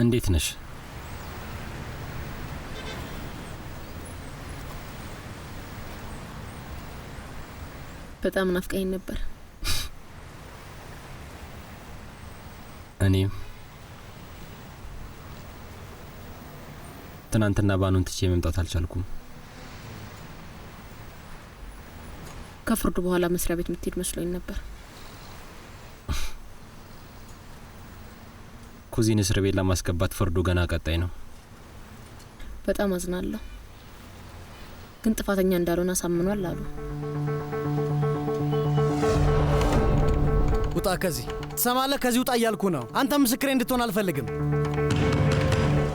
እንዴት ነሽ? በጣም ናፍቀኝ ነበር። እኔም ትናንትና ባኑን ትቼ መምጣት አልቻልኩም። ከፍርዱ በኋላ መስሪያ ቤት የምትሄድ መስሎኝ ነበር። ኩዚን እስር ቤት ለማስገባት ፍርዱ ገና ቀጣይ ነው። በጣም አዝናለሁ፣ ግን ጥፋተኛ እንዳልሆነ አሳምኗል አሉ። ውጣ ከዚህ ትሰማለህ? ከዚህ ውጣ እያልኩ ነው። አንተ ምስክሬ እንድትሆን አልፈልግም።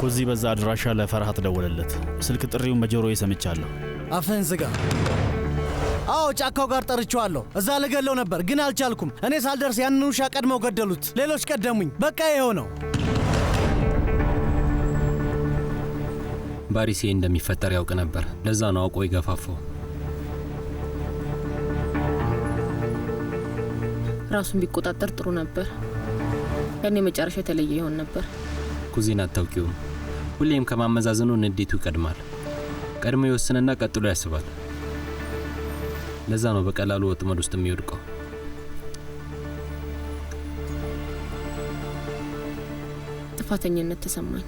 ኩዚ በዛ አድራሻ ለፈርሃት ደወለለት። ስልክ ጥሪውን በጆሮዬ ሰምቻለሁ። አፍህን ዝጋ። አዎ ጫካው ጋር ጠርቼዋለሁ። እዛ ልገለው ነበር ግን አልቻልኩም። እኔ ሳልደርስ ያንን ውሻ ቀድመው ገደሉት። ሌሎች ቀደሙኝ። በቃ ይሄው ነው። ባሪሴ እንደሚፈጠር ያውቅ ነበር። ለዛ ነው አውቆ ይገፋፋው። ራሱን ቢቆጣጠር ጥሩ ነበር። ያኔ መጨረሻ የተለየ ይሆን ነበር። ኩዚን አታውቂውም። ሁሌም ከማመዛዘኑ ንዴቱ ይቀድማል። ቀድሞ ይወስንና ቀጥሎ ያስባል። ለዛ ነው በቀላሉ ወጥመድ ውስጥ የሚወድቀው። ጥፋተኝነት ተሰማኝ።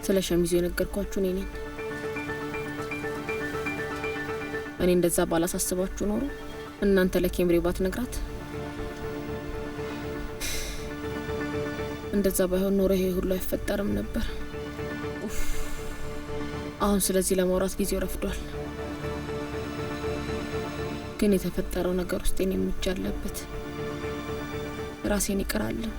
ስለ ሸሚዙ የነገርኳችሁ እኔ ነኝ። እኔ እንደዛ ባላሳስባችሁ ኖሮ እናንተ ለኬምሬ ባትነግራት፣ እንደዛ ባይሆን ኖሮ ይሄ ሁሉ አይፈጠርም ነበር። አሁን ስለዚህ ለማውራት ጊዜው ረፍዷል። ግን የተፈጠረው ነገር ውስጥ እኔ እጅ አለበት። ራሴን ይቀራለሁ።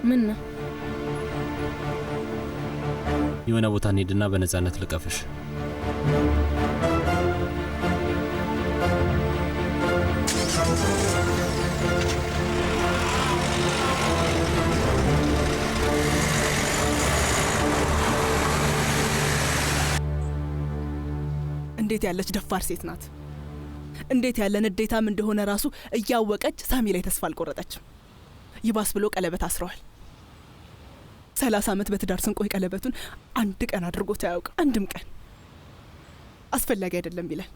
ምን ነው? የሆነ ቦታ እንሂድና በነፃነት ልቀፍሽ። እንዴት ያለች ደፋር ሴት ናት! እንዴት ያለ ንዴታም እንደሆነ ራሱ እያወቀች ሳሚ ላይ ተስፋ አልቆረጠችም። ይባስ ብሎ ቀለበት አስረዋል። 30 ዓመት በትዳር ስንቆይ ቀለበቱን አንድ ቀን አድርጎት አያውቅም። አንድም ቀን አስፈላጊ አይደለም ይላል።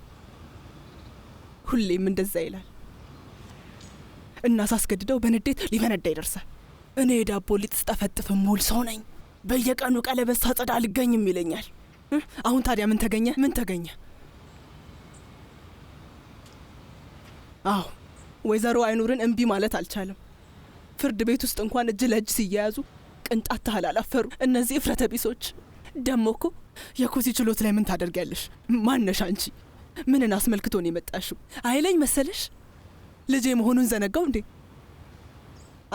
ሁሌም እንደዛ ይላል እና ሳስገድደው በንዴት ሊፈነዳ ይደርሳል። እኔ የዳቦ ሊጥ ስጠፈጥፍ ሙል ሰው ነኝ። በየቀኑ ቀለበት ሳጸዳ አልገኝም ይለኛል። አሁን ታዲያ ምን ተገኘ? ምን ተገኘ? አዎ ወይዘሮ አይኑርን እምቢ ማለት አልቻለም። ፍርድ ቤት ውስጥ እንኳን እጅ ለእጅ ሲያያዙ ቅንጣት ታህል አላፈሩ እነዚህ እፍረተ ቢሶች። ደሞ እኮ የኩዚ ችሎት ላይ ምን ታደርጊያለሽ? ማነሽ አንቺ? ምንን አስመልክቶን የመጣሽው? አይለኝ መሰለሽ? ልጄ መሆኑን ዘነጋው እንዴ?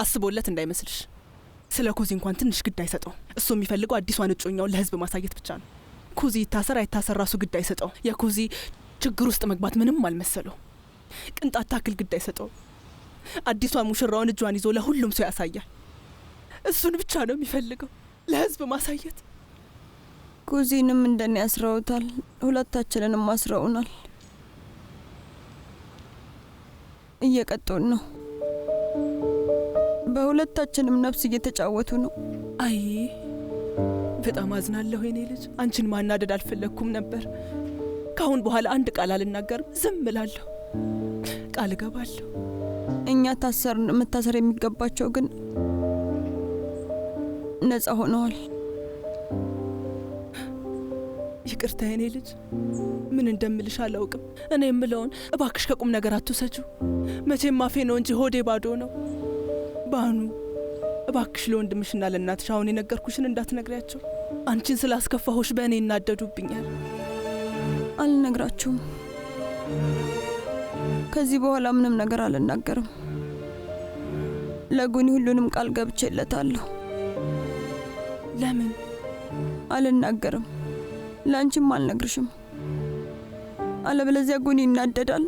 አስቦለት እንዳይመስልሽ። ስለ ኩዚ እንኳን ትንሽ ግድ አይሰጠው። እሱ የሚፈልገው አዲሷን እጮኛውን ለህዝብ ማሳየት ብቻ ነው። ኩዚ ይታሰር አይታሰር ራሱ ግድ አይሰጠው። የኩዚ ችግር ውስጥ መግባት ምንም አልመሰለው። ቅንጣት ታክል ግድ አይሰጠው። አዲሷን ሙሽራውን እጇን ይዞ ለሁሉም ሰው ያሳያል። እሱን ብቻ ነው የሚፈልገው፣ ለህዝብ ማሳየት። ኩዚንም እንደኔ ያስረውታል። ሁለታችንንም አስረውናል። እየቀጡን ነው። በሁለታችንም ነፍስ እየተጫወቱ ነው። አይ በጣም አዝናለሁ የኔ ልጅ። አንቺን ማናደድ አልፈለግኩም ነበር። ካሁን በኋላ አንድ ቃል አልናገርም፣ ዝም እላለሁ። ቃል እገባለሁ። እኛ ታሰርን። መታሰር የሚገባቸው ግን ነጻ ሆነዋል። ይቅርታ የኔ ልጅ፣ ምን እንደምልሽ አላውቅም። እኔ የምለውን እባክሽ ከቁም ነገር አትውሰጂው። መቼም አፌ ነው እንጂ ሆዴ ባዶ ነው። ባኑ እባክሽ ለወንድምሽና ለእናትሽ አሁን የነገርኩሽን እንዳትነግሪያቸው። አንቺን ስላስከፋሁሽ በእኔ እናደዱብኛል። አልነግራችሁም። ከዚህ በኋላ ምንም ነገር አልናገርም። ለጉኒ ሁሉንም ቃል ገብቼለታለሁ። ለምን አልናገርም? ላንቺም አልነግርሽም። አለበለዚያ ጉኒ ይናደዳል።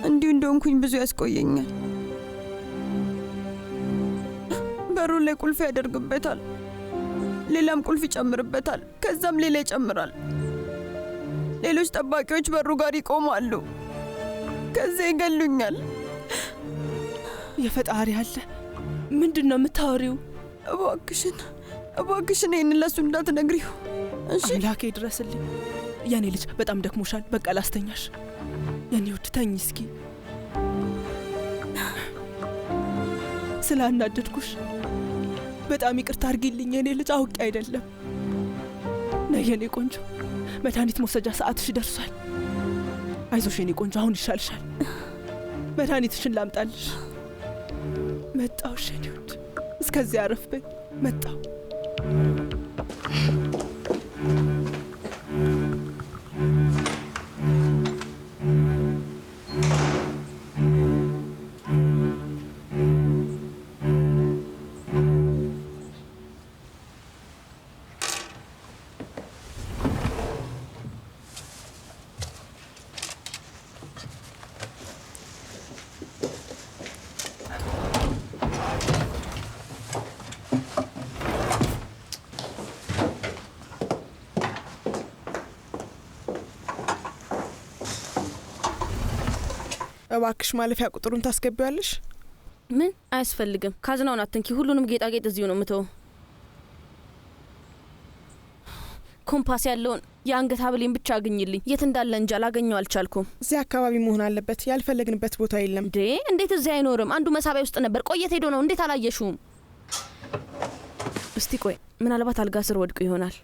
እንዲሁ እንደሆንኩኝ ብዙ ያስቆየኛል። በሩ ላይ ቁልፍ ያደርግበታል፣ ሌላም ቁልፍ ይጨምርበታል፣ ከዛም ሌላ ይጨምራል። ሌሎች ጠባቂዎች በሩ ጋር ይቆማሉ፣ ከዛ ይገሉኛል። የፈጣሪ አለ። ምንድን ነው የምታወሪው? እባክሽን ይህን ለሱ እንዳትነግሪው እሺ? አምላኬ ድረስልኝ። የኔ ልጅ በጣም ደክሞሻል፣ በቃ ላስተኛሽ። የኔ ውድ ተኝ እስኪ። ስላናደድኩሽ በጣም ይቅርታ አድርጊልኝ የኔ ልጅ፣ አውቄ አይደለም። ነይ የኔ ቆንጆ፣ መድኃኒት መውሰጃ ሰዓትሽ ደርሷል። አይዞሽ የኔ ቆንጆ፣ አሁን ይሻልሻል። መድኃኒትሽን ላምጣልሽ። መጣሁ የኔ ውድ፣ እስከዚያ አረፍ በይ። መጣሁ። እባክሽ ማለፊያ ቁጥሩን ታስገቢዋለሽ? ምን አያስፈልግም። ካዝናውን አትንኪ። ሁሉንም ጌጣጌጥ እዚሁ ነው የምተው። ኮምፓስ ያለውን የአንገት ሀብሌን ብቻ አግኝልኝ። የት እንዳለ እንጂ አላገኘው አልቻልኩም። እዚህ አካባቢ መሆን አለበት። ያልፈለግንበት ቦታ የለም። እንዴ እንዴት እዚህ አይኖርም? አንዱ መሳቢያ ውስጥ ነበር። ቆየት ሄዶ ነው። እንዴት አላየሽውም? እስቲ ቆይ፣ ምናልባት አልጋ ስር ወድቁ ይሆናል።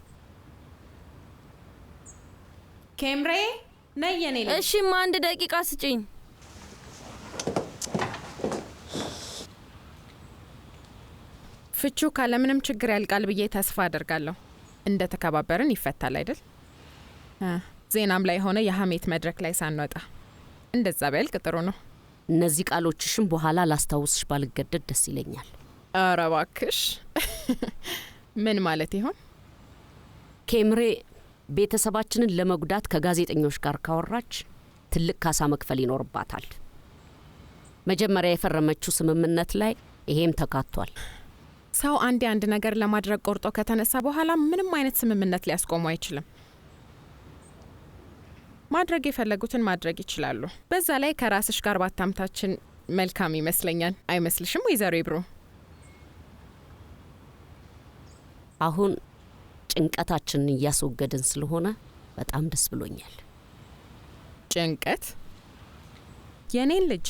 ኬምሬ ነይ የኔ ልጅ። እሺማ፣ አንድ ደቂቃ ስጪኝ። ፍቹ ካለምንም ችግር ያልቃል ብዬ ተስፋ አደርጋለሁ። እንደ ተከባበርን ይፈታል አይደል? ዜናም ላይ ሆነ የሀሜት መድረክ ላይ ሳንወጣ እንደዛ ቢያልቅ ጥሩ ነው። እነዚህ ቃሎችሽም በኋላ ላስታውስሽ ባልገደድ ደስ ይለኛል። ኧረ እባክሽ። ምን ማለት ይሆን? ኬምሬ ቤተሰባችንን ለመጉዳት ከጋዜጠኞች ጋር ካወራች ትልቅ ካሳ መክፈል ይኖርባታል። መጀመሪያ የፈረመችው ስምምነት ላይ ይሄም ተካቷል። ሰው አንድ ነገር ለማድረግ ቆርጦ ከተነሳ በኋላ ምንም አይነት ስምምነት ሊያስቆሙ አይችልም። ማድረግ የፈለጉትን ማድረግ ይችላሉ። በዛ ላይ ከራስሽ ጋር ባታምታችን መልካም ይመስለኛል። አይመስልሽም ወይዘሮ ይብሩ? አሁን ጭንቀታችንን እያስወገድን ስለሆነ በጣም ደስ ብሎኛል። ጭንቀት? የኔን ልጅ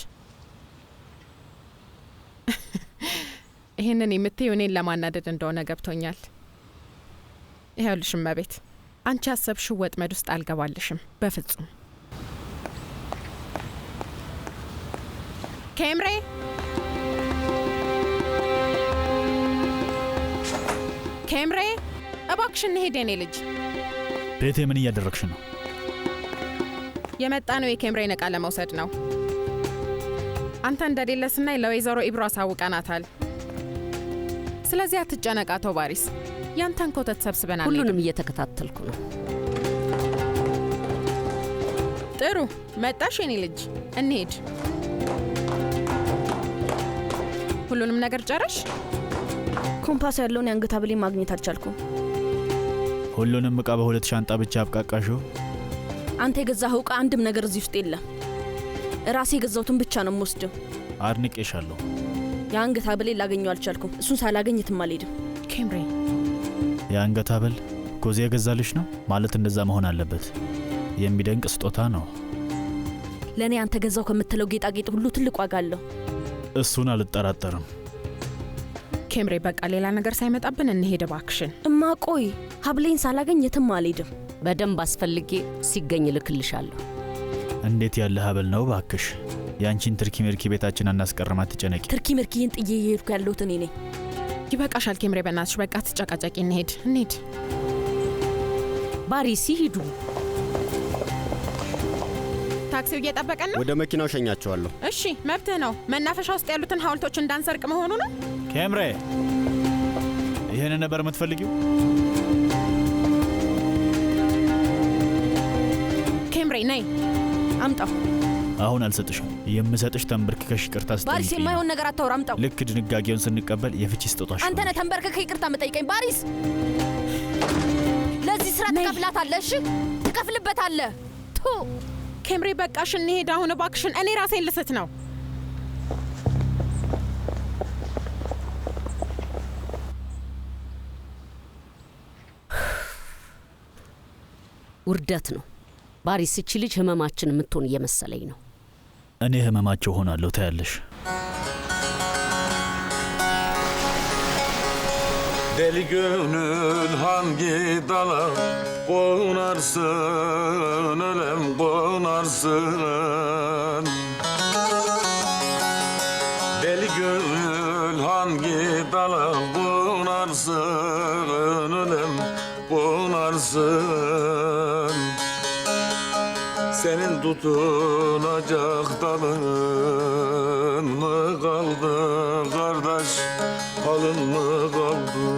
ይህንን የምትይው እኔን ለማናደድ እንደሆነ ገብቶኛል። ይኸውልሽ እመቤት፣ አንቺ ያሰብሽው ወጥመድ ውስጥ አልገባልሽም በፍጹም። ኬምሬ ኬምሬ፣ እባክሽ እንሄድ የኔ ልጅ። ቤቴ ምን እያደረግሽ ነው? የመጣ ነው የኬምሬን ዕቃ ለመውሰድ ነው። አንተ እንደሌለ ስናይ ለወይዘሮ ኢብሮ አሳውቀናታል። ስለዚህ አትጨነቃ አቶ ባሪስ፣ ያንተን ኮተት ሰብስበናል። ሁሉንም እየተከታተልኩ ነው። ጥሩ መጣሽ የኔ ልጅ፣ እንሄድ። ሁሉንም ነገር ጨረሽ? ኮምፓስ ያለውን የአንገት ሀብሌን ማግኘት አልቻልኩም። ሁሉንም እቃ በሁለት ሻንጣ ብቻ አብቃቃሽው? አንተ የገዛኸው እቃ አንድም ነገር እዚህ ውስጥ የለም። ራሴ የገዛሁትን ብቻ ነው የምወስደው። አድንቄሻለሁ። የአንገት ሀብሌን ላገኘው አልቻልኩም። እሱን ሳላገኝ የትም አልሄድም። ኬምሬ፣ የአንገት ሀብል ኮዚ የገዛልሽ ነው ማለት? እንደዛ መሆን አለበት። የሚደንቅ ስጦታ ነው። ለእኔ አንተ ገዛው ከምትለው ጌጣጌጥ ሁሉ ትልቅ ዋጋ አለው። እሱን አልጠራጠርም። ኬምሬ፣ በቃ ሌላ ነገር ሳይመጣብን እንሄድ እባክሽን። እማ ቆይ፣ ሀብሌን ሳላገኝ የትም አልሄድም። በደንብ አስፈልጌ ሲገኝ ልክልሻለሁ። እንዴት ያለ ሀብል ነው ባክሽ? ያንቺን ትርኪ ምርኪ ቤታችን አናስቀርም፣ አትጨነቂ። ትርኪ ምርኪን ጥዬ እየሄድኩ ያለሁት እኔ ነኝ። ይበቃሻል ኬምሬ፣ በእናትሽ በቃ ትጨቃጨቂ። እንሄድ። ባሪስ ይሂዱ። ታክሲው እየጠበቀን ነው። ወደ መኪናው ሸኛቸዋለሁ። እሺ መብትህ ነው። መናፈሻ ውስጥ ያሉትን ሀውልቶች እንዳንሰርቅ መሆኑ ነው። ኬምሬ፣ ይህን ነበር የምትፈልጊው? ኬምሬ ነይ። አምጣው። አሁን አልሰጥሽም። የምሰጥሽ ተንበርክከሽ ይቅርታ ባሪስ ስጠይቅኝ ነው። የማይሆን ነገር አታውራምጣው። ልክ ድንጋጌውን ስንቀበል የፍቺ ስጦታሽ አንተ ነህ ተንበርክከህ ይቅርታ መጠይቀኝ። ባሪስ ለዚህ ስራ ትከፍላታለህ። እሺ ትከፍልበታለህ። ቱ ኬምሪ በቃሽ፣ እንሄድ አሁን እባክሽን። እኔ ራሴን ልስት ነው። ውርደት ነው ባሪስ። እቺ ልጅ ህመማችን የምትሆን እየመሰለኝ ነው። እኔ ህመማቸው ሆናለሁ። ታያለሽ። Deli gönül hangi dala konarsın, ölem konarsın. Deli gönül hangi dala konarsın, ölem konarsın. Senin tutunacak dalın mı kaldı kardeş, halın mı kaldı?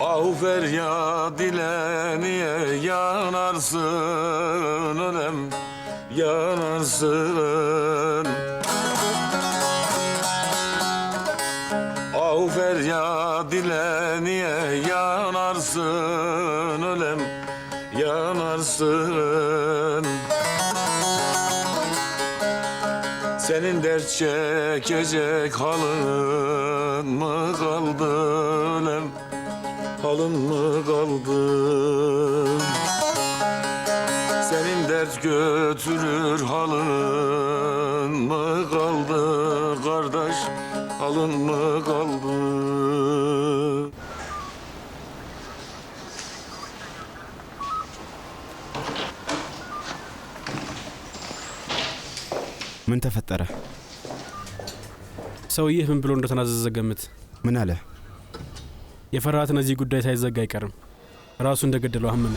Ah feryat ile niye yanarsın ölem, yanarsın. Ah feryat ile niye yanarsın ölem, yanarsın. Senin dert çekecek halın mı kaldı ölem, halın mı kaldı? Senin dert götürür halın mı kaldı kardeş, halın mı kaldı? ምን ተፈጠረ? ሰውዬህ ምን ብሎ እንደተናዘዘ ገምት። ምን አለ? የፈራሃትን እዚህ ጉዳይ ሳይዘጋ አይቀርም። ራሱ እንደገደለው አመነ።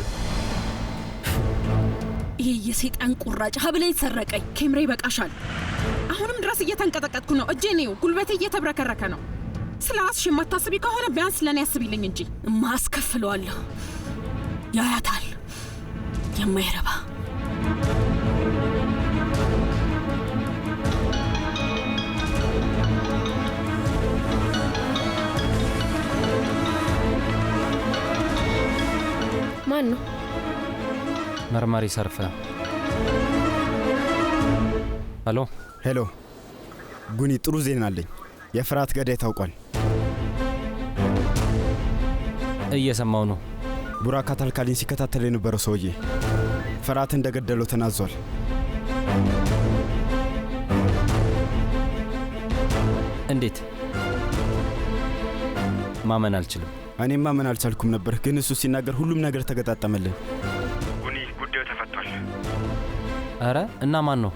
ይሄ የሰይጣን ቁራጭ ሀብሌን ሰረቀኝ። ኬምሬ ይበቃሻል። አሁንም ድረስ እየተንቀጠቀጥኩ ነው። እጄ ነው፣ ጉልበቴ እየተብረከረከ ነው። ስለ ራስሽ የማታስቢ ከሆነ ቢያንስ ለኔ ያስቢልኝ እንጂ። ማስከፍለዋለሁ። ያያታል የማይረባ ማን ነው? መርማሪ ሰርፈ። ሄሎ ሄሎ ጉኒ፣ ጥሩ ዜና አለኝ። የፍርሃት ገዳይ ታውቋል። እየሰማው ነው። ቡራካት አልካሊን ሲከታተል የነበረው ሰውዬ ፍርሃት እንደገደለው ተናዟል። እንዴት? ማመን አልችልም። እኔም ማመን አልቻልኩም ነበር፣ ግን እሱ ሲናገር ሁሉም ነገር ተገጣጠመልን። ጉኒ፣ ጉዳዩ ተፈቷል። አረ እና ማን ነው?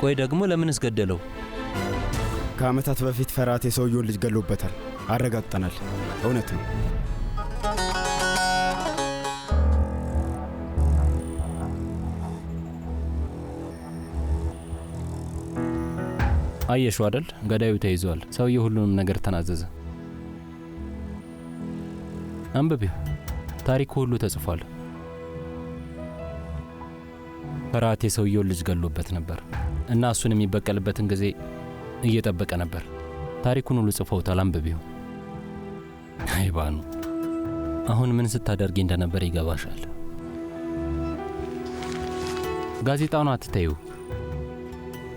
ቆይ ደግሞ ለምንስ ገደለው? ከዓመታት በፊት ፍርሃት የሰውየውን ልጅ ገሎበታል። አረጋግጠናል። እውነት ነው። አየሽው አይደል? ገዳዩ ተይዟል። ሰውየው ሁሉንም ነገር ተናዘዘ። አንብቢው። ታሪኩ ሁሉ ተጽፏል። ፍርሃት የሰውየውን ልጅ ገሎበት ነበር እና እሱን የሚበቀልበትን ጊዜ እየጠበቀ ነበር። ታሪኩን ሁሉ ጽፈውታል። አንብቢው። አይባኑ፣ አሁን ምን ስታደርጊ እንደነበር ይገባሻል። ጋዜጣውን አትተዩ።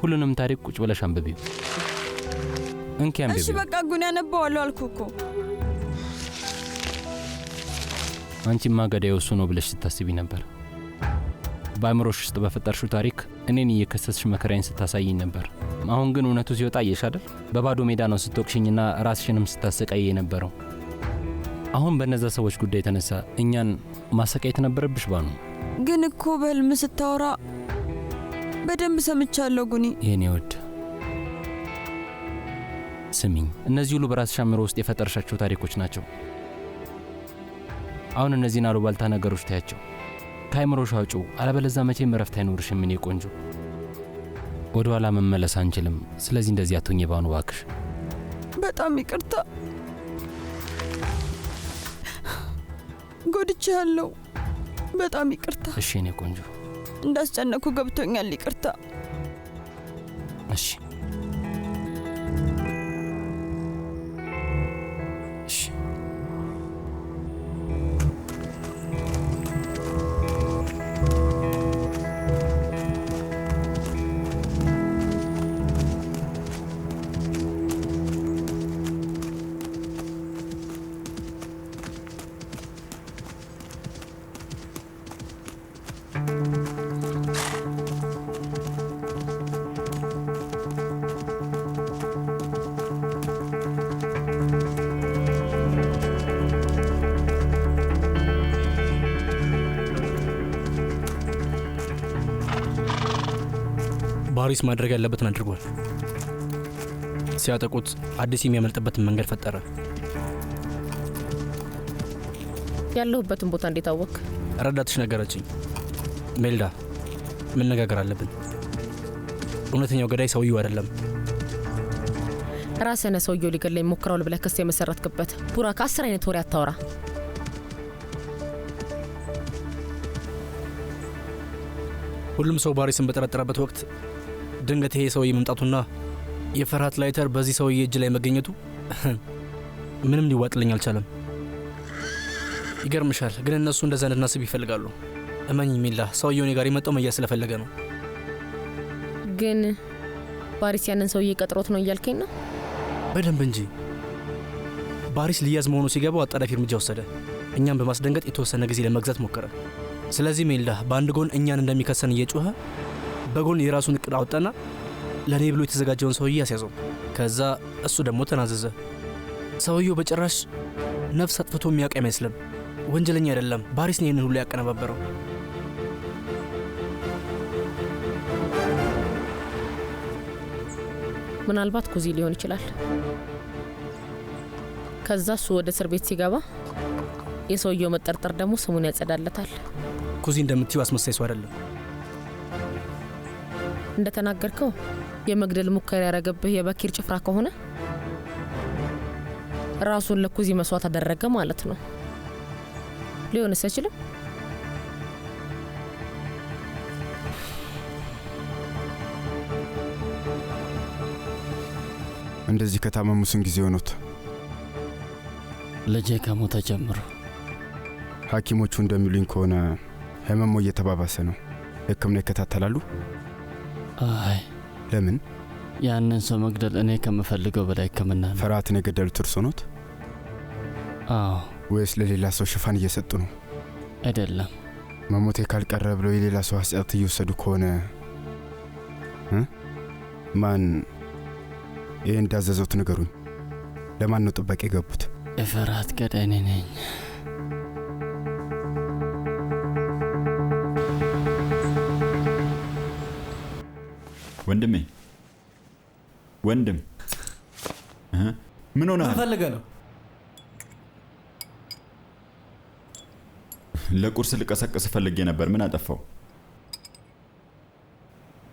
ሁሉንም ታሪክ ቁጭ ብለሽ አንብቢው። እንኪ አንብቢው። እሺ በቃ ጉኒ፣ ያነበዋለሁ አልኩህ እኮ። አንቺማ ገዳዩ እሱ ነው ብለሽ ስታስቢ ነበር። በአእምሮሽ ውስጥ በፈጠርሽው ታሪክ እኔን እየከሰስሽ መከራዬን ስታሳይኝ ነበር። አሁን ግን እውነቱ ሲወጣ አየሽ አይደል? በባዶ ሜዳ ነው ስትወቅሽኝና ራስሽንም ስታሰቃይ የነበረው። አሁን በእነዛ ሰዎች ጉዳይ የተነሳ እኛን ማሰቃየት ነበረብሽ ባኑ። ግን እኮ በህልም ስታወራ በደንብ ሰምቻለሁ ጉኒ። የኔ ውድ ስሚኝ፣ እነዚህ ሁሉ በራስሽ አእምሮ ውስጥ የፈጠርሻቸው ታሪኮች ናቸው። አሁን እነዚህን አሉባልታ ነገሮች ታያቸው፣ ከአእምሮሽ አውጪው፣ አለበለዚያ መቼም እረፍት አይኖርሽም። የኔ ቆንጆ፣ ወደ ኋላ መመለስ አንችልም። ስለዚህ እንደዚህ አትሁኝ ባኑ፣ እባክሽ። በጣም ይቅርታ፣ ጎድቻለሁ። በጣም ይቅርታ። እሺ እኔ ቆንጆ እንዳስጨነኩ ገብቶኛል። ይቅርታ። እሺ እሺ ባሪስ ማድረግ ያለበትን አድርጓል። ሲያጠቁት አዲስ የሚያመልጥበትን መንገድ ፈጠረ። ያለሁበትን ቦታ እንዴት አወቅ? ረዳትሽ ነገረችኝ። ሜልዳ መነጋገር አለብን። እውነተኛው ገዳይ ሰውየው አይደለም። ራስህ ነህ ሰውየው ሊገድለኝ ሞክሯል ብለህ ክስ የመሰረትክበት። ቡራክ 10 አይነት ወሬ አታውራ። ሁሉም ሰው ባሪስን በጠረጠረበት ወቅት ድንገት ይሄ ሰውዬ መምጣቱና የፈርሃት ላይተር በዚህ ሰውዬ እጅ ላይ መገኘቱ ምንም ሊዋጥልኝ አልቻለም። ይገርምሻል፣ ግን እነሱ እንደዛ እንድናስብ ይፈልጋሉ። እመኝ ሚላ፣ ሰውየው እኔ ጋር የመጣው መያዝ ስለፈለገ ነው። ግን ባሪስ ያንን ሰውዬ ቀጥሮት ነው እያልከኝ ነው? በደንብ እንጂ። ባሪስ ሊያዝ መሆኑ ሲገባው አጣዳፊ እርምጃ ወሰደ። እኛም በማስደንገጥ የተወሰነ ጊዜ ለመግዛት ሞከረ። ስለዚህ ሜልዳ በአንድ ጎን እኛን እንደሚከሰን እየጮኸ በጎን የራሱን እቅድ አወጣና ለእኔ ብሎ የተዘጋጀውን ሰውዬ ያስያዘው። ከዛ እሱ ደግሞ ተናዘዘ። ሰውየው በጭራሽ ነፍስ አጥፍቶ የሚያውቅ አይመስልም። ወንጀለኛ አይደለም። ባሪስ ነው ይህንን ሁሉ ያቀነባበረው። ምናልባት ኩዚ ሊሆን ይችላል። ከዛ እሱ ወደ እስር ቤት ሲገባ የሰውየው መጠርጠር ደግሞ ስሙን ያጸዳለታል። ኩዚ እንደምትይው አስመሳይ ሰው አይደለም። እንደተናገርከው የመግደል ሙከራ ያረገብህ የበኪር ጭፍራ ከሆነ ራሱን ለኩዚ መስዋዕት አደረገ ማለት ነው። ሊሆንስ አይችልም? እንደዚህ ከታመሙ ስንት ጊዜ ሆኖት? ልጄ ከሞተ ጀምሮ። ሐኪሞቹ እንደሚሉኝ ከሆነ ህመሙ እየተባባሰ ነው። ሕክምና ይከታተላሉ? አይ። ለምን? ያንን ሰው መግደል እኔ ከምፈልገው በላይ ሕክምና ነው። ፈርሃትን የገደሉት እርሶ ኖት? አዎ። ወይስ ለሌላ ሰው ሽፋን እየሰጡ ነው? አይደለም። መሞቴ ካልቀረ ብለው የሌላ ሰው ሐሳብ እየወሰዱ ከሆነ ማን ይሄን እንዳዘዘውት ንገሩኝ። ለማን ነው ጥበቃ የገቡት? የፈርሃት ገዳይ እኔ ነኝ። ወንድሜ፣ ወንድም ምን ሆነሃል? ፈልገህ ነው? ለቁርስ ልቀሰቅስ ፈልጌ ነበር። ምን አጠፋው?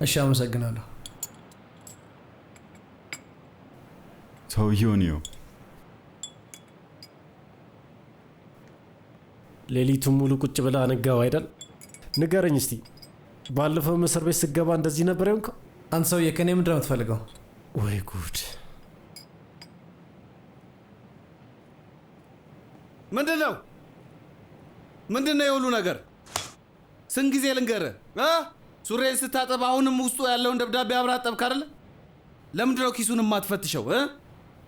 እሺ፣ አመሰግናለሁ። ሰውየው ነው። ሌሊቱን ሙሉ ቁጭ ብላ አነጋው አይደል? ንገረኝ እስቲ፣ ባለፈው እስር ቤት ስገባ እንደዚህ ነበር ያንከው? አንተ ሰውዬ ከኔ ምንድን ነው የምትፈልገው? ወይ ጉድ! ምንድነው የሁሉ ነገር? ስንት ጊዜ ልንገርህ? ሱሬን ስታጠብ አሁንም ውስጡ ያለውን ደብዳቤ አብረህ አጠብክ አይደል? ለምንድነው ኪሱን የማትፈትሸው?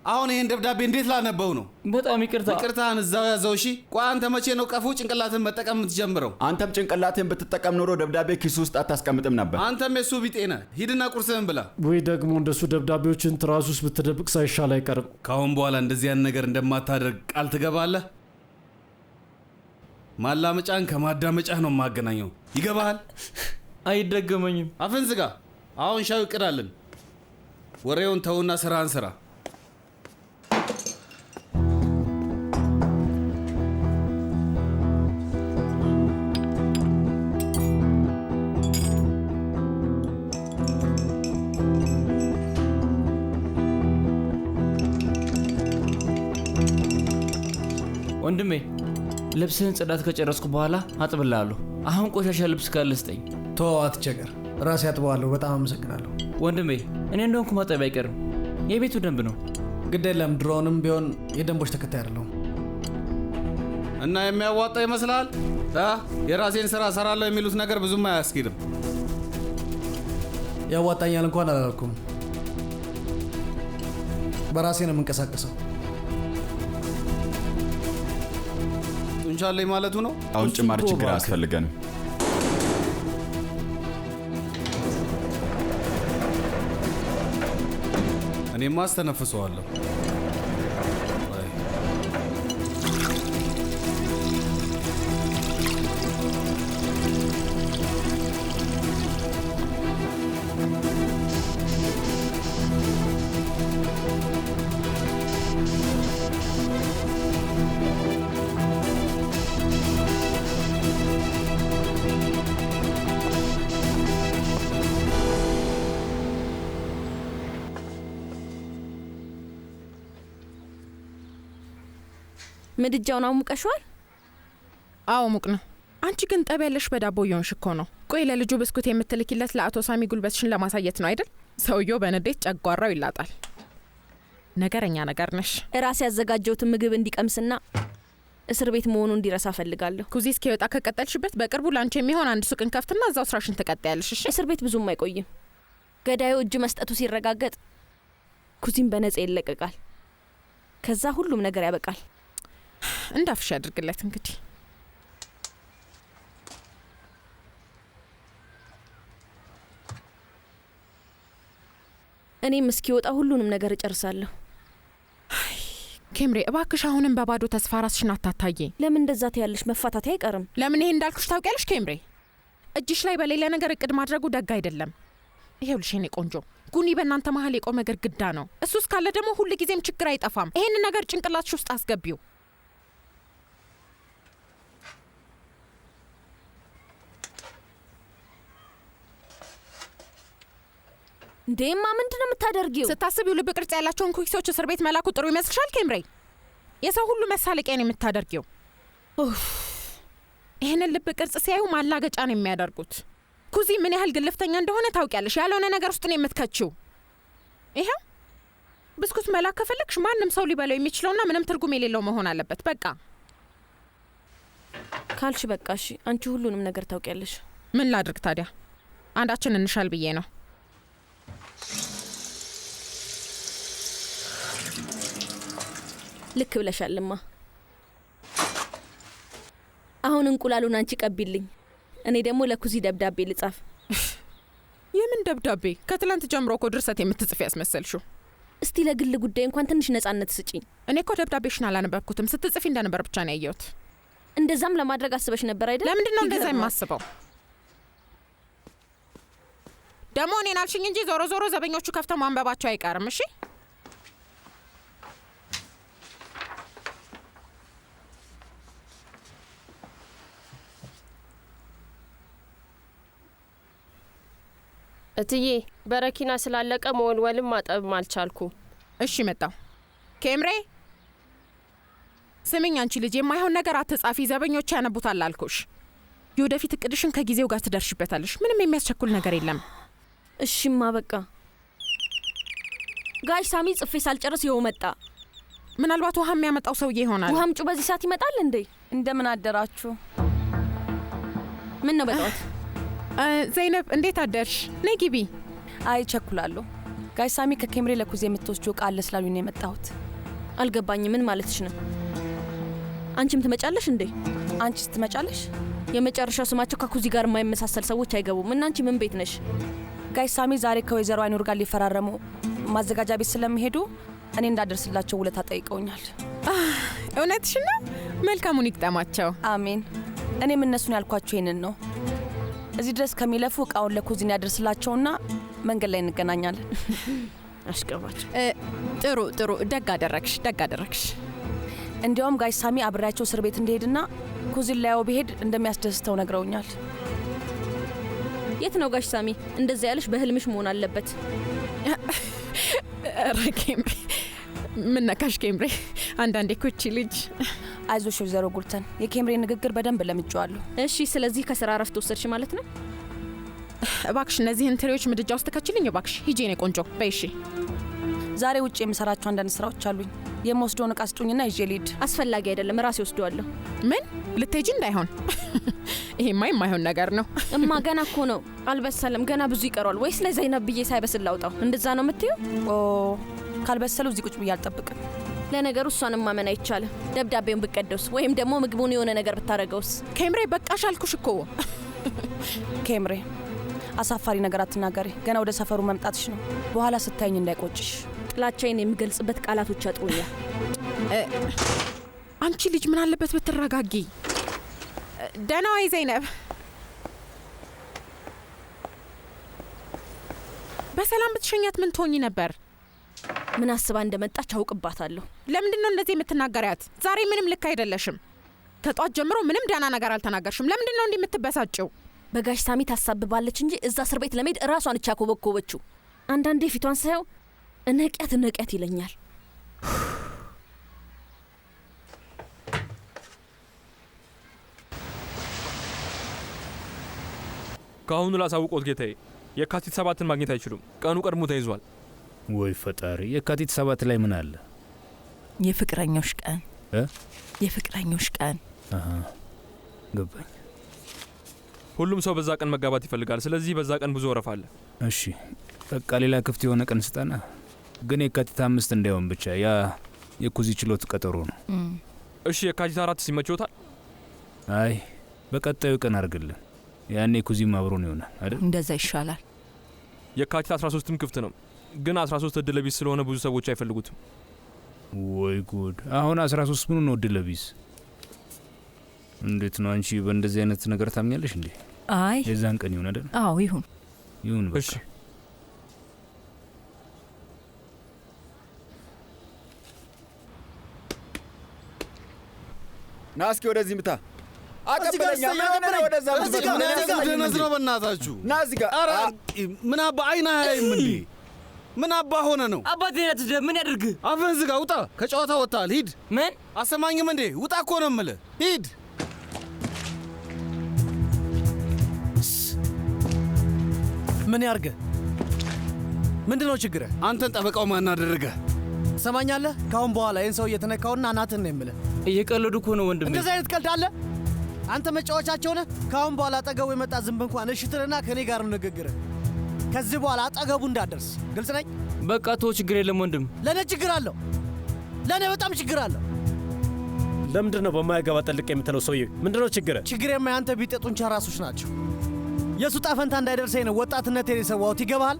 አሁን ይሄን ደብዳቤ እንዴት ላነበው ነው? በጣም ይቅርታ። ይቅርታህን እዛው ያዘው። እሺ፣ ቆይ አንተ መቼ ነው ቀፉ ጭንቅላትን መጠቀም የምትጀምረው? አንተም ጭንቅላትን ብትጠቀም ኖሮ ደብዳቤ ኪሱ ውስጥ አታስቀምጥም ነበር። አንተም የሱ ቢጤ ነህ። ሂድና ቁርስህን ብላ። ወይ ደግሞ እንደሱ ደብዳቤዎችን ትራስ ውስጥ ብትደብቅ ሳይሻል አይቀርም። ካሁን በኋላ እንደዚህ ያን ነገር እንደማታደርግ ቃል ትገባለህ? ማላመጫን ከማዳመጫህ ነው የማገናኘው። ይገባሃል? አይደገመኝም። አፍን ዝጋ። አሁን ሻው ይቅዳልን። ወሬውን ተውና ስራህን ስራ። ወንድሜ ልብስህን ጽዳት ከጨረስኩ በኋላ አጥብልሃለሁ። አሁን ቆሻሻ ልብስ ካለ ስጠኝ። ተወው፣ አትቸገር፣ ራሴ አጥበዋለሁ። በጣም አመሰግናለሁ ወንድሜ። እኔ እንደሆንኩ ማጠብ አይቀርም፣ የቤቱ ደንብ ነው። ግድ የለም፣ ድሮውንም ቢሆን የደንቦች ተከታይ አይደለሁም። እና የሚያዋጣ ይመስላል? የራሴን ስራ ሰራለሁ የሚሉት ነገር ብዙም አያስኬድም። ያዋጣኛል እንኳን አላልኩም፣ በራሴ ነው የምንቀሳቀሰው። ጡንቻለኝ ማለቱ ነው። አሁን ጭማሪ ችግር አያስፈልገንም። እኔማ አስተነፍሰዋለሁ። ምድጃውን አሙቀሽዋል? አዎ ሙቅ ነው። አንቺ ግን ጠብ ያለሽ በዳቦ እየሆንሽ እኮ ነው። ቆይ ለልጁ ብስኩት የምትልኪለት ለአቶ ሳሚ ጉልበትሽን ለማሳየት ነው አይደል? ሰውየው በንዴት ጨጓራው ይላጣል። ነገረኛ ነገር ነሽ። ራስ ያዘጋጀውትን ምግብ እንዲቀምስና እስር ቤት መሆኑ እንዲረሳ ፈልጋለሁ። ኩዚ እስኪወጣ ከቀጠልሽበት በቅርቡ ላንቺ የሚሆን አንድ ሱቅን ከፍትና እዛው ስራሽን ትቀጥያለሽ። እሺ? እስር ቤት ብዙም አይቆይም። ገዳዩ እጅ መስጠቱ ሲረጋገጥ ኩዚን በነጻ ይለቀቃል። ከዛ ሁሉም ነገር ያበቃል። እንዳፍሽ ያድርግለት እንግዲህ። እኔም እስኪወጣ ሁሉንም ነገር እጨርሳለሁ። ኬምሬ እባክሽ አሁንም በባዶ ተስፋ ራስሽን አታታዬ። ለምን እንደዛ ትያለሽ? መፋታቴ አይቀርም። ለምን ይሄ እንዳልኩሽ ታውቂያለሽ ኬምሬ? እጅሽ ላይ በሌላ ነገር እቅድ ማድረጉ ደግ አይደለም። ይሄውልሽ የኔ ቆንጆ፣ ጉኒ በእናንተ መሀል የቆመ ግድግዳ ነው። እሱ እስካለ ደግሞ ሁሉ ጊዜም ችግር አይጠፋም። ይሄን ነገር ጭንቅላትሽ ውስጥ አስገቢው። እንዴማ ምንድነው የምታደርጊው? ስታስቢው ልብ ቅርጽ ያላቸውን ኩኪሶች እስር ቤት መላኩ ጥሩ ይመስልሻል ኬምሬ? የሰው ሁሉ መሳለቂያ ነው የምታደርጊው። ይህንን ልብ ቅርጽ ሲያዩ ማላገጫ ነው የሚያደርጉት። ኩዚ ምን ያህል ግልፍተኛ እንደሆነ ታውቂያለሽ። ያልሆነ ነገር ውስጥ ነው የምትከቺው። ይሄው ብስኩት መላክ ከፈለግሽ ማንም ሰው ሊበላው የሚችለውና ምንም ትርጉም የሌለው መሆን አለበት። በቃ ካልሽ በቃ እሺ። አንቺ ሁሉንም ነገር ታውቂያለሽ። ምን ላድርግ ታዲያ? አንዳችን እንሻል ብዬ ነው። ልክ ብለሻልማ። አሁን እንቁላሉን አንቺ ቀቢልኝ፣ እኔ ደግሞ ለኩዚ ደብዳቤ ልጻፍ። የምን ደብዳቤ? ከትላንት ጀምሮ እኮ ድርሰት የምትጽፍ ያስመሰልሽው። እስቲ ለግል ጉዳይ እንኳን ትንሽ ነጻነት ስጪኝ። እኔ እኮ ደብዳቤሽን አላነበብኩትም፣ ስትጽፊ እንደነበር ብቻ ነው ያየሁት። እንደዛም ለማድረግ አስበሽ ነበር አይደል? ለምንድን ነው እንደዛ የማስበው? ደግሞ እኔን አልሽኝ እንጂ ዞሮ ዞሮ ዘበኞቹ ከፍተው ማንበባቸው አይቀርም። እሺ እትዬ በረኪና ስላለቀ መወልወልም ማጠብም አልቻልኩ። እሺ መጣው። ኬምሬ ስሚኝ አንቺ ልጅ፣ የማይሆን ነገር አትጻፊ፣ ዘበኞቹ ያነቡታል አልኩሽ። የወደፊት እቅድሽን ከጊዜው ጋር ትደርሽበታለሽ። ምንም የሚያስቸኩል ነገር የለም። እሺማ በቃ። ጋሽ ሳሚ ጽፌ ሳልጨርስ ይኸው መጣ። ምናልባት ውሃ የሚያመጣው ሰውዬ ይሆናል። ውሃ ምጩ በዚህ ሰዓት ይመጣል እንዴ? እንደምን አደራችሁ? ምን ነው በጠዋት? ዘይነብ እንዴት አደርሽ? ነይ ግቢ። አይ ቸኩላለሁ። ጋሽ ሳሚ ከኬምሬ ለኩዚ የምትወስጂው ዕቃ አለ ስላሉኝ ነው የመጣሁት። አልገባኝም። ምን ማለትሽ ነው? አንቺም ትመጫለሽ እንዴ? አንቺስ ትመጫለሽ? የመጨረሻው ስማቸው ከኩዚ ጋር የማይመሳሰል ሰዎች አይገቡም። እና አንቺ ምን ቤት ነሽ? ጋሽ ሳሚ ዛሬ ከወይዘሮ አይኑር ጋር ሊፈራረሙ ማዘጋጃ ቤት ስለሚሄዱ እኔ እንዳደርስላቸው ውለታ ጠይቀውኛል። እውነትሽ ነው? መልካሙን ይቅጠማቸው። አሜን። እኔም እነሱን ያልኳቸው ይህንን ነው። እዚህ ድረስ ከሚለፉ እቃውን ለኩዚን ያደርስላቸውና መንገድ ላይ እንገናኛለን። አሽቀባጭ። ጥሩ ጥሩ፣ ደግ አደረግሽ፣ ደግ አደረግሽ። እንዲያውም ጋሽ ሳሚ አብሬያቸው እስር ቤት እንደሄድና ኩዚን ላየው ብሄድ እንደሚያስደስተው ነግረውኛል። የት ነው ጋሽ ሳሚ? እንደዛ ያለሽ በህልምሽ መሆን አለበት። ኧረ ኬምሬ፣ ምን ነካሽ ኬምሬ? አንዳንዴ እኮ እቺ ልጅ አይዞሽ ወይዘሮ ጉልተን፣ የኬምሬ ንግግር በደንብ ለምጄዋለሁ። እሺ፣ ስለዚህ ከስራ እረፍት ወሰድሽ ማለት ነው? እባክሽ እነዚህን ትሪዎች ምድጃ ውስጥ ከችልኝ እባክሽ። ሂጂ የኔ ቆንጆ በይ። እሺ፣ ዛሬ ውጭ የምሰራቸው አንዳንድ ስራዎች አሉኝ። የምወስደውን እቃ ስጡኝና ይዤ ልሂድ። አስፈላጊ አይደለም፣ ራሴ ወስደዋለሁ። ምን ልትሄጂ እንዳይሆን? ይሄማ የማይሆን ነገር ነው። እማ ገና እኮ ነው፣ አልበሰለም። ገና ብዙ ይቀረዋል። ወይስ ለዘይነብ ብዬ ሳይበስል ላውጣው? እንደዛ ነው የምትይው? ኦ ካልበሰሉ እዚህ ቁጭ ብዬ አልጠብቅም። ለነገሩ እሷንም ማመን አይቻልም። ደብዳቤውን ብቀደውስ ወይም ደግሞ ምግቡን የሆነ ነገር ብታረገውስ? ኬምሬ በቃሽ አልኩሽ እኮ። ኬምሬ አሳፋሪ ነገር አትናገሪ። ገና ወደ ሰፈሩ መምጣትሽ ነው። በኋላ ስታይኝ እንዳይቆጭሽ። ጥላቻዬን የሚገልጽበት ቃላቶች ያጥሩኛል። አንቺ ልጅ ምን አለበት ብትረጋጊ። ደህና ዋይ ዘይነብ። በሰላም ብትሸኛት ምን ትሆኚ ነበር? ምን አስባ እንደመጣች አውቅባታለሁ። ለምንድን ነው እንደዚህ የምትናገሪያት? ዛሬ ምንም ልክ አይደለሽም። ከጧት ጀምሮ ምንም ደህና ነገር አልተናገርሽም። ለምንድን ነው እንዲህ የምትበሳጭው? በጋሽ ሳሚ ታሳብባለች እንጂ እዛ እስር ቤት ለመሄድ እራሷን እቻ ኮበኮበችው። አንዳንዴ ፊቷን ሳየው እነቂያት ይለኛል። ከአሁኑ ላሳውቆት ጌታዬ፣ የካቲት 7ን ማግኘት አይችሉም። ቀኑ ቀድሞ ተይዟል። ወይ ፈጣሪ! የካቲት 7 ላይ ምን አለ? የፍቅረኞች ቀን የፍቅረኞች ቀን። ገባኝ። ሁሉም ሰው በዛ ቀን መጋባት ይፈልጋል። ስለዚህ በዛ ቀን ብዙ ወረፋ አለ። እሺ በቃ ሌላ ክፍት የሆነ ቀን ስጠና። ግን የካቲት 5 እንዳይሆን ብቻ። ያ የኩዚ ችሎት ቀጠሮ ነው። እሺ የካቲት 4 ሲመችዎታል? አይ በቀጣዩ ቀን አድርግልን። ያኔ ኩዚም አብሮን ይሆናል አይደል? እንደዛ ይሻላል። የካቲት 13ም ክፍት ነው። ግን 13 እድለ ቢስ ስለሆነ ብዙ ሰዎች አይፈልጉትም። ወይ ጉድ! አሁን 13 ምን ነው እድለ ቢስ? እንዴት ነው አንቺ በእንደዚህ አይነት ነገር ታምኛለሽ እንዴ? አይ የዛን ቀን ይሁን አይደል? አዎ ይሁን በቃ። እሺ ና እስኪ ወደዚህ ምታ። አቀበለኛ ምን ወደዛ ምታ። ደነዝ ነው በእናታችሁ። ና እዚህ ጋር። ኧረ ምን አባ አይና አይም እንዴ? ምን አባ ሆነ ነው? አባቴ ነህ ምን ያድርግ? አፍህን ዝጋ። ውጣ። ከጨዋታ ወጣል። ሂድ። ምን አሰማኝም እንዴ? ውጣ እኮ ነው የምልህ። ሂድ። ምን ያርገ? ምንድነው ችግርህ? አንተን ጠበቃው ማን አደረገ? ሰማኛለህ? ካሁን በኋላ ይህን ሰው እየተነካውና እናትህን ነው የምልህ። እየቀለዱ እኮ ነው ወንድሜ። እንደዚህ አይነት ቀልድ አለ? አንተ መጫወቻቸው ነህ። ካሁን በኋላ አጠገቡ የመጣ ዝንብ እንኳን እሺ ትልና ከኔ ጋር ነው ንግግርህ። ከዚህ በኋላ አጠገቡ እንዳደርስ። ግልጽ ነኝ? በቃ ተው፣ ችግር የለም ወንድም። ለእኔ ችግር አለው። ለእኔ በጣም ችግር አለው። ለምንድን ነው በማያገባ ጠልቅ የምትለው ሰውዬ? ምንድነው ችግር? ችግሬማ ያንተ ቢጤ ጡንቻ ራሶች ናቸው። የእሱ ጣፈንታ እንዳይደርሰኝ ነው ወጣትነቴን የሰዋሁት። ይገባሃል?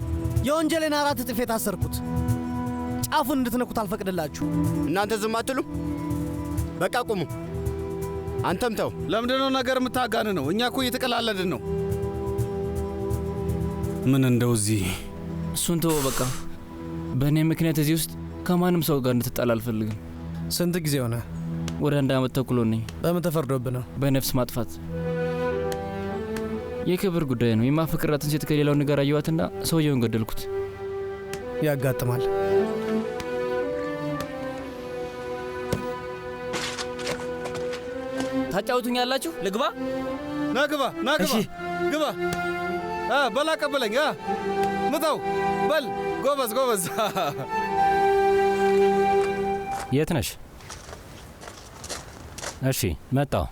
የወንጀሌን 4 እጥፍ የታሰርኩት። ጫፉን እንድትነኩት አልፈቅድላችሁ። እናንተ ዝም አትሉም? በቃ ቁሙ። አንተም ተው። ለምንድነው ነገር የምታጋን ነው? እኛ እኮ እየተቀላለድን ነው። ምን እንደው እዚህ እሱን ተወው በቃ። በእኔ ምክንያት እዚህ ውስጥ ከማንም ሰው ጋር እንድትጣል አልፈልግም። ስንት ጊዜ ሆነ? ወደ 1 ዓመት ተኩል ሆነኝ። በምን ተፈርዶብህ ነው? በነፍስ ማጥፋት። የክብር ጉዳይ ነው። የማፈቅራትን ሴት ከሌላው ነገር አየዋትና ሰውየውን ገደልኩት። ያጋጥማል። ታጫውቱኛላችሁ? ልግባ? ና ግባ፣ ና ግባ። ግባ። በላ ቀበለኝ። ምታው። በል ጎበዝ፣ ጎበዝ። የት ነሽ? እሺ መጣው።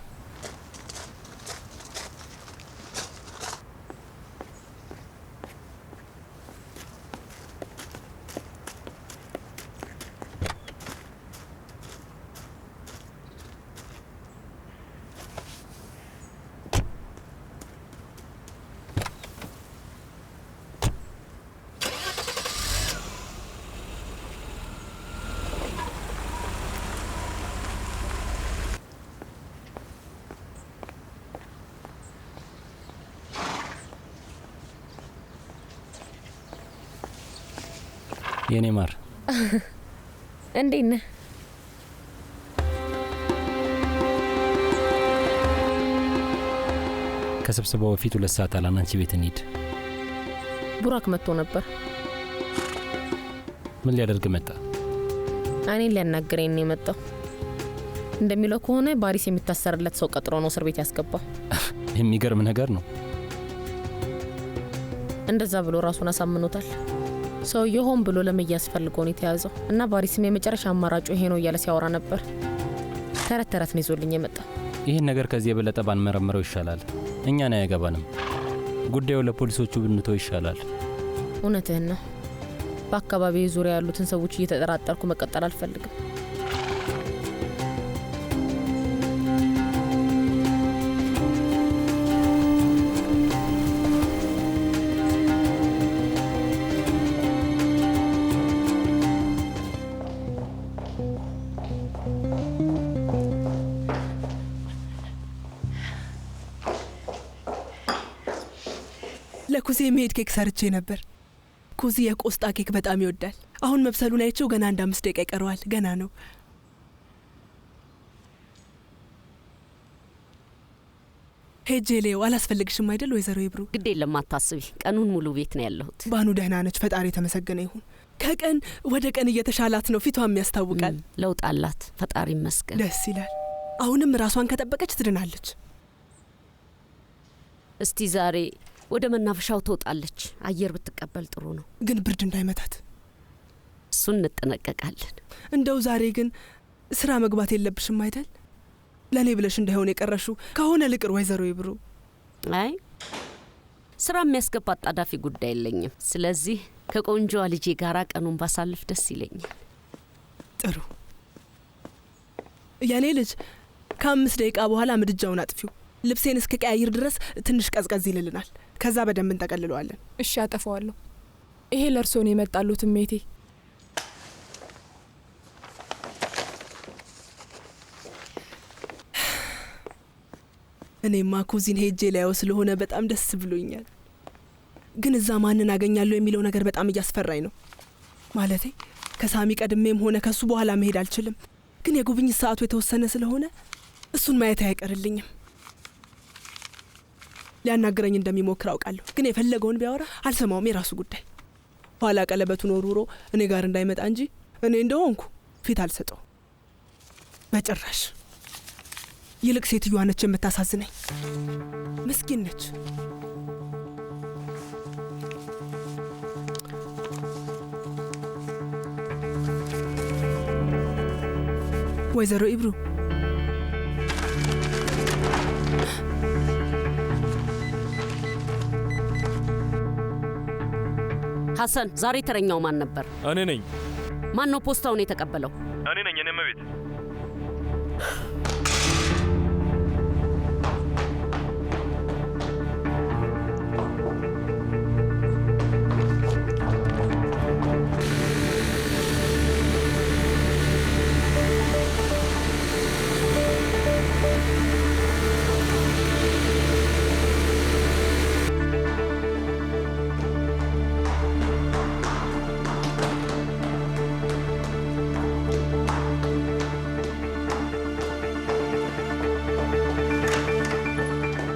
የኔ ማር እንዴት ነህ? ከስብሰባው በፊት 2 ሰዓት አላን አንቺ ቤት እንሂድ። ቡራክ መጥቶ ነበር። ምን ሊያደርግ መጣ? እኔን ሊያናግረኝ ነው የመጣው። እንደሚለው ከሆነ ባሪስ የሚታሰርለት ሰው ቀጥሮ ነው እስር ቤት ያስገባው። የሚገርም ነገር ነው። እንደዛ ብሎ ራሱን አሳምኖታል። ሰውየው ሆን ብሎ ለመያዝ ፈልጎ ነው የተያዘው እና ባሪስም የመጨረሻ አማራጩ ይሄ ነው እያለ ሲያወራ ነበር። ተረት ተረት ነው ይዞልኝ የመጣው። ይህን ነገር ከዚህ የበለጠ ባንመረምረው ይሻላል። እኛን አያገባንም። ጉዳዩ ለፖሊሶቹ ብንተው ይሻላል። እውነትህን ነው። በአካባቢው ዙሪያ ያሉትን ሰዎች እየተጠራጠርኩ መቀጠል አልፈልግም። ለኩዚ መሄድ ኬክ ሰርቼ ነበር። ኩዚ የቆስጣ ኬክ በጣም ይወዳል። አሁን መብሰሉን አይቼው ገና 5 ደቂቃ ይቀረዋል። ገና ነው። ሄጄ ሌው አላስፈልግሽም አይደል ወይዘሮ ይብሩ? ግድ የለም አታስቢ። ቀኑን ሙሉ ቤት ነው ያለሁት። ባኑ ደህና ነች፣ ፈጣሪ የተመሰገነ ይሁን። ከቀን ወደ ቀን እየተሻላት ነው። ፊቷም ያስታውቃል። ለውጥ አላት፣ ፈጣሪ ይመስገን። ደስ ይላል። አሁንም ራሷን ከጠበቀች ትድናለች። እስቲ ዛሬ ወደ መናፈሻው ትወጣለች። አየር ብትቀበል ጥሩ ነው። ግን ብርድ እንዳይመታት እሱን እንጠነቀቃለን። እንደው ዛሬ ግን ስራ መግባት የለብሽም አይደል? ለኔ ብለሽ እንዳይሆን የቀረሹ ከሆነ ልቅር ወይዘሮ ይብሩ። አይ ስራ የሚያስገባ አጣዳፊ ጉዳይ የለኝም። ስለዚህ ከቆንጆዋ ልጄ ጋር ቀኑን ባሳልፍ ደስ ይለኛል። ጥሩ። ያኔ ልጅ ከ5 ደቂቃ በኋላ ምድጃውን አጥፊው። ልብሴን እስከ ቀያይር ድረስ ትንሽ ቀዝቀዝ ይልልናል። ከዛ በደንብ እንጠቀልለዋለን። እሺ አጠፋዋለሁ። ይሄ ለርሶ ነው የመጣሉት ሜቴ። እኔማ ኩዚን ሄጄ ላየው ስለሆነ በጣም ደስ ብሎኛል። ግን እዛ ማንን አገኛለሁ የሚለው ነገር በጣም እያስፈራኝ ነው። ማለቴ ከሳሚ ቀድሜም ሆነ ከሱ በኋላ መሄድ አልችልም። ግን የጉብኝት ሰዓቱ የተወሰነ ስለሆነ እሱን ማየት አይቀርልኝም። ሊያናግረኝ እንደሚሞክር አውቃለሁ። ግን የፈለገውን ቢያወራ አልሰማውም። የራሱ ጉዳይ። ኋላ ቀለበቱን ወርውሮ እኔ ጋር እንዳይመጣ እንጂ እኔ እንደሆንኩ ፊት አልሰጠው በጭራሽ። ይልቅ ሴትዮዋ ነች የምታሳዝነኝ። ምስኪን ነች። ወይዘሮ ኢብሩ ሐሰን፣ ዛሬ ተረኛው ማን ነበር? እኔ ነኝ። ማን ነው ፖስታውን የተቀበለው? እኔ ነኝ። እኔ መቤት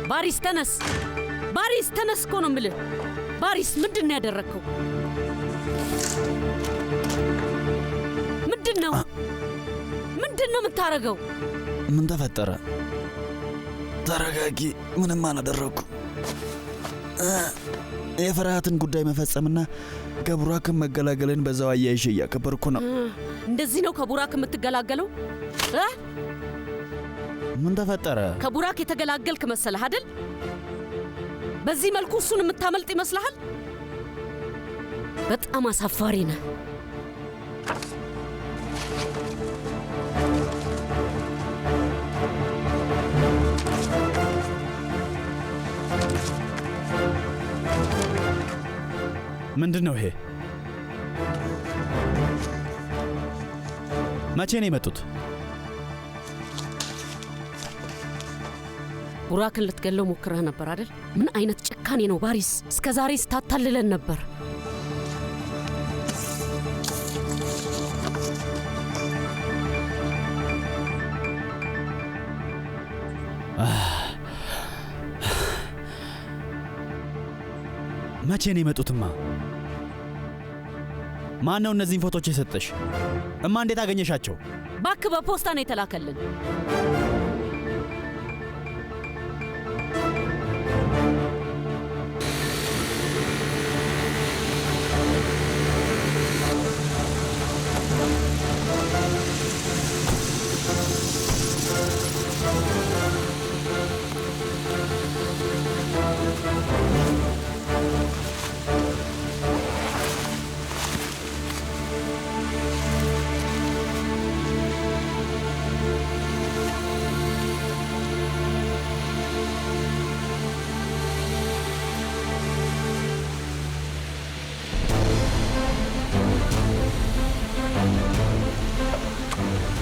ባሪስ ተነስ! ባሪስ ተነስ እኮ ነው የምልህ። ባሪስ ምንድን ነው ያደረግከው? ምንድን ነው የምታረገው? ምን ተፈጠረ? ተረጋጊ። ምንም አላደረግኩ። የፍርሃትን ጉዳይ መፈጸምና ከቡራክም መገላገልን በዛው አያይዤ እያከበርኩ ነው። እንደዚህ ነው ከቡራክ የምትገላገለው? ምን ተፈጠረ? ከቡራክ የተገላገልክ መሰለህ አይደል? በዚህ መልኩ እሱን የምታመልጥ ይመስልሃል? በጣም አሳፋሪ ነህ። ምንድን ነው ይሄ? መቼ ነው የመጡት? ቡራክን ልትገለው ሞክረህ ነበር አይደል? ምን አይነት ጭካኔ ነው ባሪስ! እስከ ዛሬ ስታታልለን ነበር። መቼ ነው የመጡትማ? ማን ነው እነዚህን ፎቶች የሰጠሽ? እማ እንዴት አገኘሻቸው? ባክ በፖስታ ነው የተላከልን።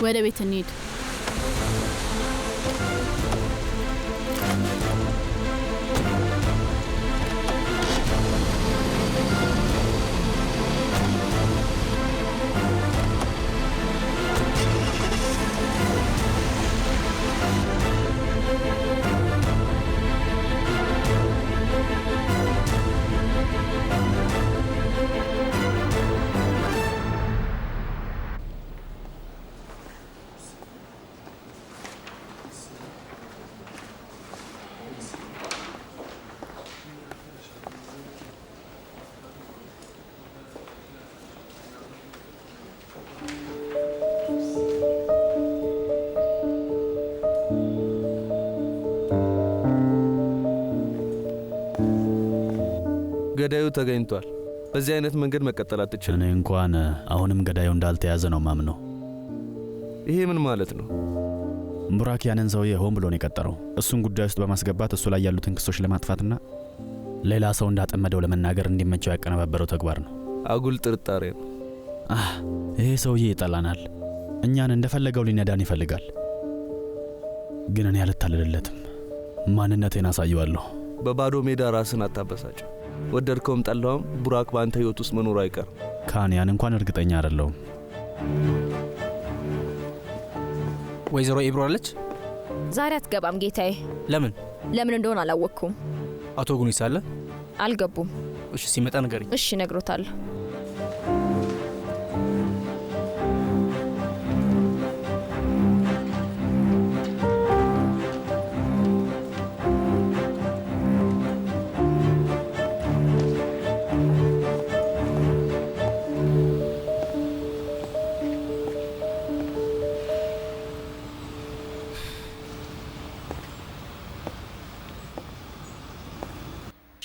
ወደ ቤት እንሂድ። ገዳዩ ተገኝቷል። በዚህ አይነት መንገድ መቀጠል አትችልም። እኔ እንኳን አሁንም ገዳዩ እንዳልተያዘ ነው ማምነው። ይሄ ምን ማለት ነው? ቡራክ ያንን ሰውዬ ሆን ብሎ ነው የቀጠረው። እሱን ጉዳይ ውስጥ በማስገባት እሱ ላይ ያሉትን ክሶች ለማጥፋትና ሌላ ሰው እንዳጠመደው ለመናገር እንዲመቸው ያቀነባበረው ተግባር ነው። አጉል ጥርጣሬ ነው። ይሄ ሰውዬ ይጠላናል። እኛን እንደፈለገው ሊነዳን ይፈልጋል። ግን እኔ አልታለለለትም። ማንነቴን አሳየዋለሁ። በባዶ ሜዳ ራስን አታበሳጭ። ወደድከውም ጠላውም ቡራክ በአንተ ህይወት ውስጥ መኖሩ አይቀርም። ካንያን እንኳን እርግጠኛ አይደለሁም። ወይዘሮ ኢብሮ አለች? ዛሬ አትገባም ጌታዬ። ለምን? ለምን እንደሆነ አላወቅኩም። አቶ ጉኒስ አለ? አልገቡም። እሺ ሲመጣ ንገሪኝ። እሺ ነግሮታለሁ።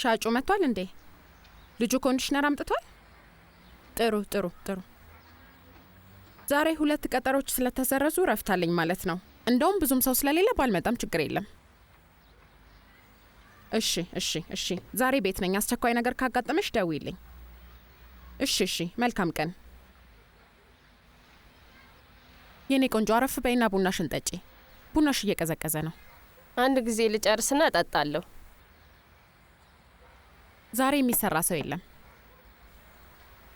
ሻጩ መጥቷል እንዴ? ልጁ ኮንዲሽነር አምጥቷል? ጥሩ ጥሩ ጥሩ። ዛሬ 2 ቀጠሮች ስለተሰረዙ ረፍታለኝ ማለት ነው። እንደውም ብዙም ሰው ስለሌለ ባልመጣም ችግር የለም። እሺ እሺ እሺ። ዛሬ ቤት ነኝ። አስቸኳይ ነገር ካጋጠመሽ ደውይልኝ። እሺ እሺ። መልካም ቀን የኔ ቆንጆ። አረፍ በይና ቡናሽን ጠጪ። ቡናሽ እየቀዘቀዘ ነው። አንድ ጊዜ ልጨርስና እጠጣለሁ። ዛሬ የሚሰራ ሰው የለም።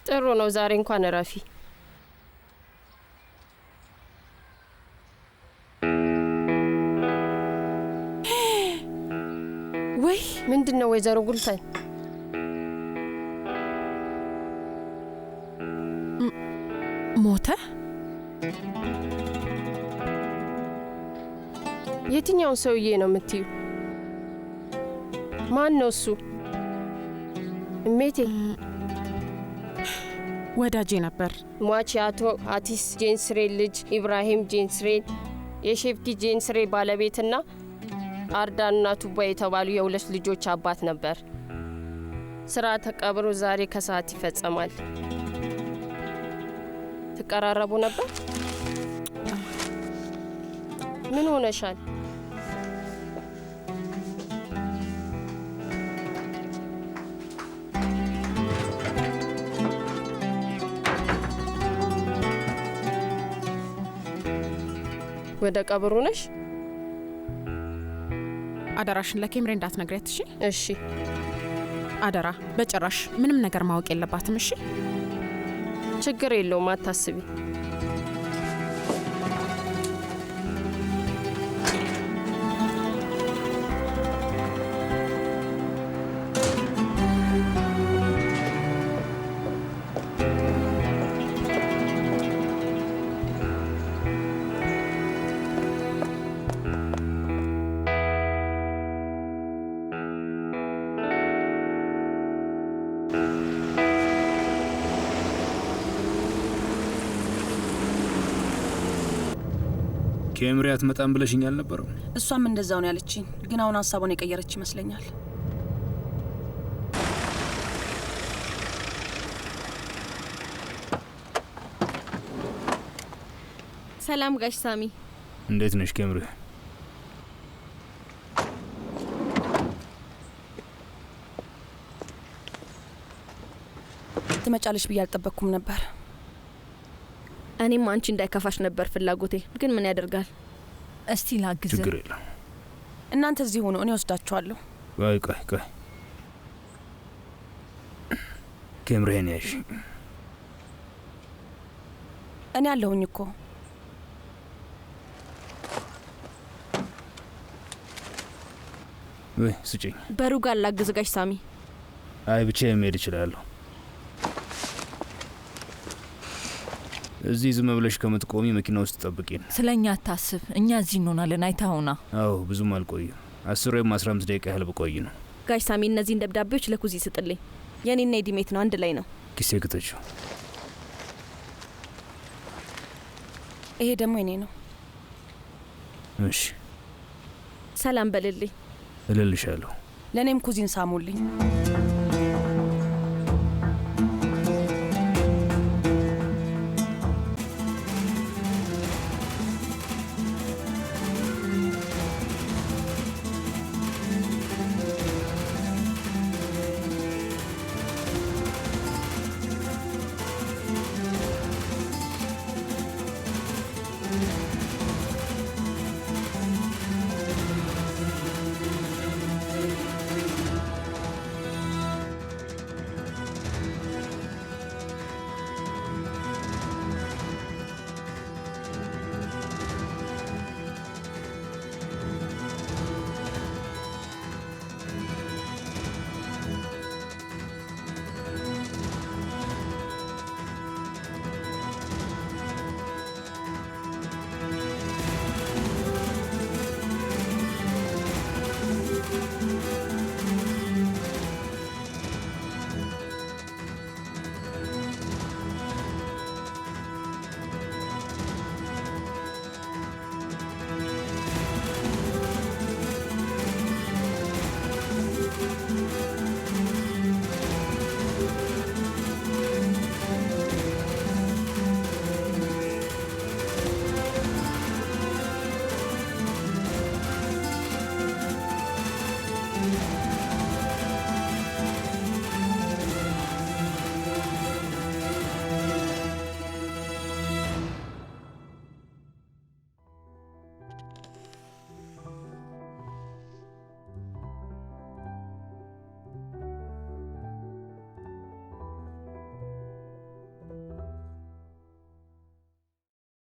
ጥሩ ነው። ዛሬ እንኳን እረፊ። ወይ ምንድነው ወይዘሮ ጉልተን? ሞተ? የትኛውን ሰውዬ ነው የምትዩ? ማን ነው እሱ? እሜቴ ወዳጄ ነበር። ሟች የአቶ አቲስ ጄንስሬ ልጅ ኢብራሂም ጄንስሬ የሼፍቲ ጄንስሬ ባለቤትና አርዳንና ቱባ የተባሉ የ2 ልጆች አባት ነበር። ስርዓተ ቀብሩ ዛሬ ከሰዓት ይፈጸማል። ትቀራረቡ ነበር? ምን ሆነሻል? ወደ ቀብሩ ነሽ? አደራሽን ለኬምሬ እንዳትነግሪያት እሺ? እሺ አደራ። በጭራሽ ምንም ነገር ማወቅ የለባትም እሺ? ችግር የለውም አታስቢ። ኬምሪ አትመጣም ብለሽኝ አልነበረም? እሷም እንደዛው ነው ያለችኝ፣ ግን አሁን ሀሳቡን የቀየረች ይመስለኛል። ሰላም ጋሽ ሳሚ። እንዴት ነሽ ኬምሪ? ትመጫለሽ ብዬ አልጠበቅኩም ነበር። እኔም አንቺ እንዳይከፋሽ ነበር ፍላጎቴ፣ ግን ምን ያደርጋል። እስቲ ላግዝ። ችግር የለም። እናንተ እዚህ ሆኖ እኔ ወስዳችኋለሁ። ቆይ ኬምሪን ያሽ እኔ አለሁኝ እኮ። ወይ ስጭኝ። በሩ ጋር ላግዝ ጋሽ ሳሚ። አይ ብቻ መሄድ እችላለሁ። እዚህ ዝም ብለሽ ከምትቆሚ መኪና ውስጥ ጠብቂን። ስለኛ አታስብ፣ እኛ እዚህ እንሆናለን። አይታውና። አዎ ብዙም አልቆይም። 10 ወይም 15 ደቂቃ ያህል ብቆይ ነው። ጋሽ ሳሚ እነዚህን ደብዳቤዎች ለኩዚ ስጥልኝ። የኔና የዲሜት ነው፣ አንድ ላይ ነው። ኪሴ ክተችው። ይሄ ደግሞ የኔ ነው። እሺ ሰላም በልልኝ። እልልሻለሁ። ለእኔም ኩዚን ሳሙልኝ።